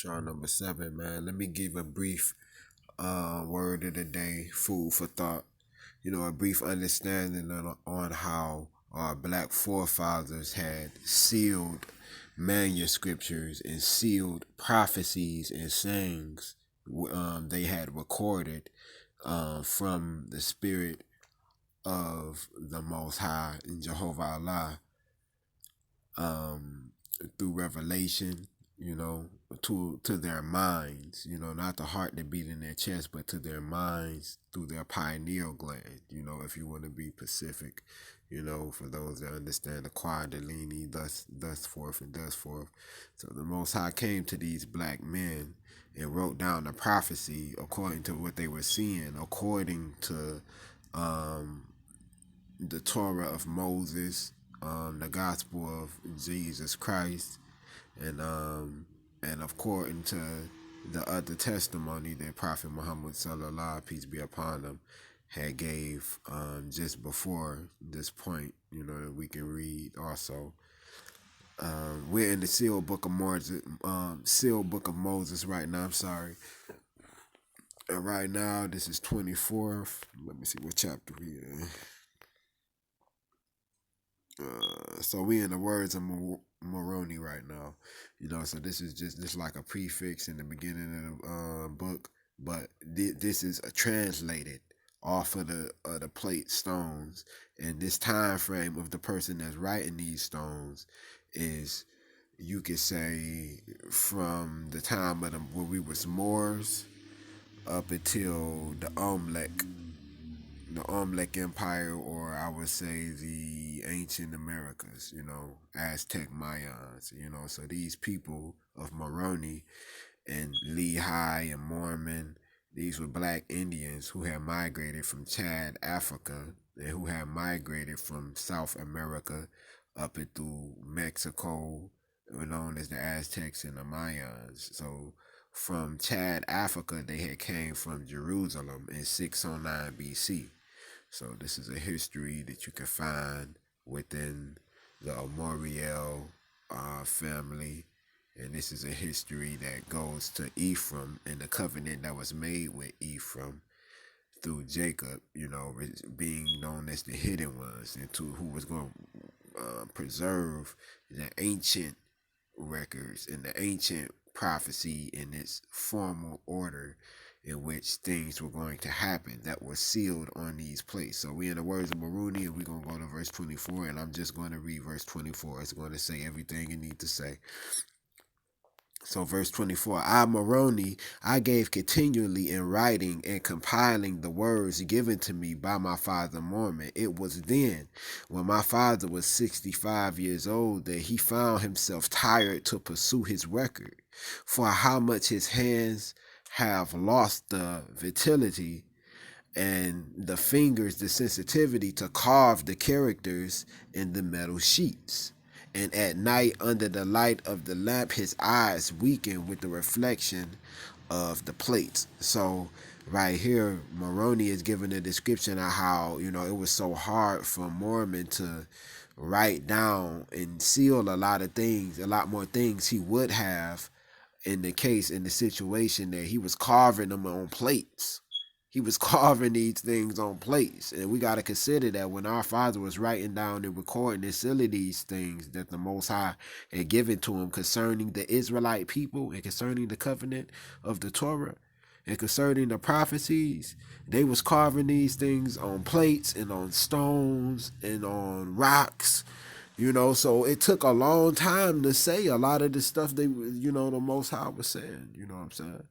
Chart number 7, man. Let me give a brief word of the day, food for thought. A brief understanding on how our black forefathers had sealed manuscriptures and sealed prophecies and sayings they had recorded from the spirit of the Most High in Jehovah Allah, um, through revelation, to their minds, not the heart that beat in their chest, but to their minds through their pineal gland, if you want to be Pacific, for those that understand the Quadalini, thus forth and thus forth. So the Most High came to these black men and wrote down the prophecy according to what they were seeing, according to the Torah of Moses, the gospel of Jesus Christ, and according to the other testimony that Prophet Muhammad sallallahu, peace be upon him, had gave just before this point, that we can read also. We're in the sealed book of Moses right now. I'm sorry. And right now, this is 24th. Let me see what chapter we in. So we in the words of Moroni right now, so this is just like a prefix in the beginning of the book, but this is translated off of the plate stones, and this time frame of the person that's writing these stones is, you could say, from the time of when we was Moors up until the Olmec Empire, or I would say the ancient Americas, Aztec Mayans, so these people of Moroni and Lehigh and Mormon, these were black Indians who had migrated from Chad, Africa, and who had migrated from South America up into Mexico, known as the Aztecs and the Mayans. So from Chad, Africa, they had came from Jerusalem in 609 BC. So this is a history that you can find within the Amoriel family. And this is a history that goes to Ephraim and the covenant that was made with Ephraim through Jacob, being known as the hidden ones, and who was going to preserve the ancient records and the ancient prophecy in its formal order in which things were going to happen that were sealed on these plates. So we in the words of Moroni, and we're going to go to verse 24, and I'm just going to read verse 24. It's going to say everything it needs to say. So verse 24, I, Moroni, I gave continually in writing and compiling the words given to me by my father Mormon. It was then, when my father was 65 years old, that he found himself tired to pursue his record. For how much his hands have lost the vitality and the fingers the sensitivity to carve the characters in the metal sheets. And at night, under the light of the lamp, his eyes weakened with the reflection of the plates. So right here, Moroni is giving a description of how, it was so hard for Mormon to write down and seal a lot more things he would have in the situation that he was carving them on plates. He was carving these things on plates. And we got to consider that when our father was writing down and recording and sealing these things that the Most High had given to him concerning the Israelite people and concerning the covenant of the Torah and concerning the prophecies, they was carving these things on plates and on stones and on rocks. So it took a long time to say a lot of the stuff the Most High was saying, you know what I'm saying?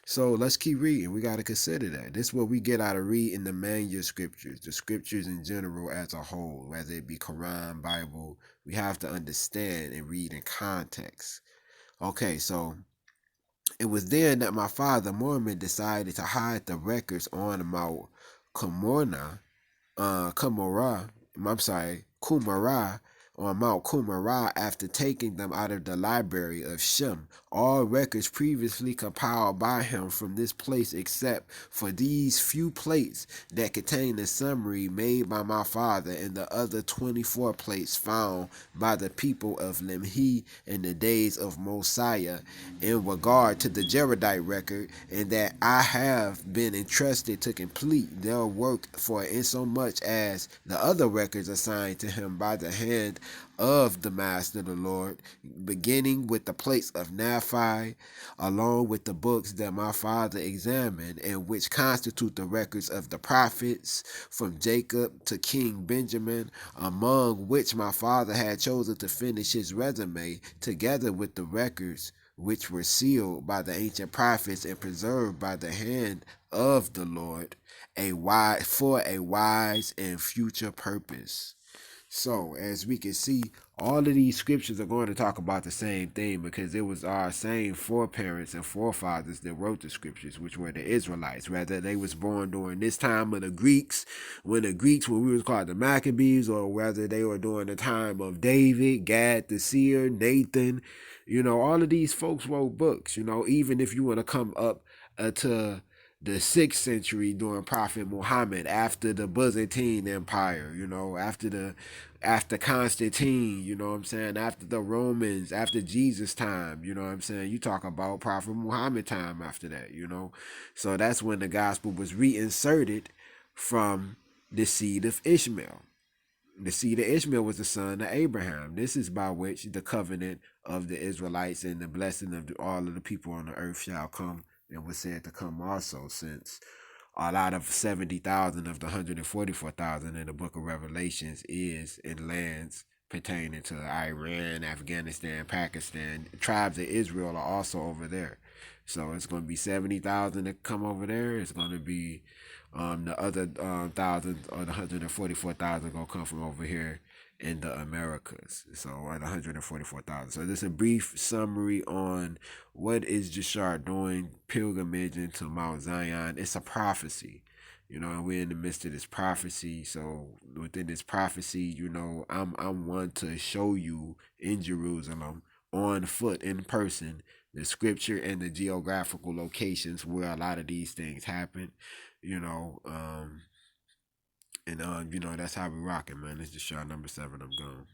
So let's keep reading. We got to consider that. This is what we get out of reading the manuscripts, the scriptures in general as a whole, whether it be Quran, Bible. We have to understand and read in context. Okay, so it was then that my father, Mormon, decided to hide the records on Mount Kumara, on Mount Qumran after taking them out of the library of Shem. All records previously compiled by him from this place except for these few plates that contain the summary made by my father and the other 24 plates found by the people of Lemhi in the days of Mosiah in regard to the Jaredite record, and that I have been entrusted to complete their work for insomuch as the other records assigned to him by the hand of the Master the Lord, beginning with the plates of Nephi, along with the books that my father examined, and which constitute the records of the prophets from Jacob to King Benjamin, among which my father had chosen to finish his resume, together with the records which were sealed by the ancient prophets and preserved by the hand of the Lord, for a wise and future purpose. So, as we can see, all of these scriptures are going to talk about the same thing, because it was our same foreparents and forefathers that wrote the scriptures, which were the Israelites. Whether they was born during this time of the Greeks, when we was called the Maccabees, or whether they were during the time of David, Gad the seer, Nathan. All of these folks wrote books. Even if you want to come up to the 6th century during Prophet Muhammad, after the Byzantine Empire, after Constantine, after the Romans, after Jesus time, you talk about Prophet Muhammad time after that, So that's when the gospel was reinserted from the seed of Ishmael. The seed of Ishmael was the son of Abraham. This is by which the covenant of the Israelites and the blessing of all of the people on the earth shall come, and was said to come also, since a lot of 70,000 of the 144,000 in the book of Revelations is in lands pertaining to Iran, Afghanistan, Pakistan. Tribes of Israel are also over there. So it's going to be 70,000 that come over there. It's going to be the other 1,000, or the 144,000, going to come from over here in the Americas. So, at 144,000. So, this is a brief summary on what is Jashar doing, pilgrimage into Mount Zion. It's a prophecy. And we're in the midst of this prophecy. So within this prophecy, I'm one to show you in Jerusalem, on foot, in person, the scripture and the geographical locations where a lot of these things happen. you know, um, and that's how we rocking, man. It's just shot number 7. I'm gone.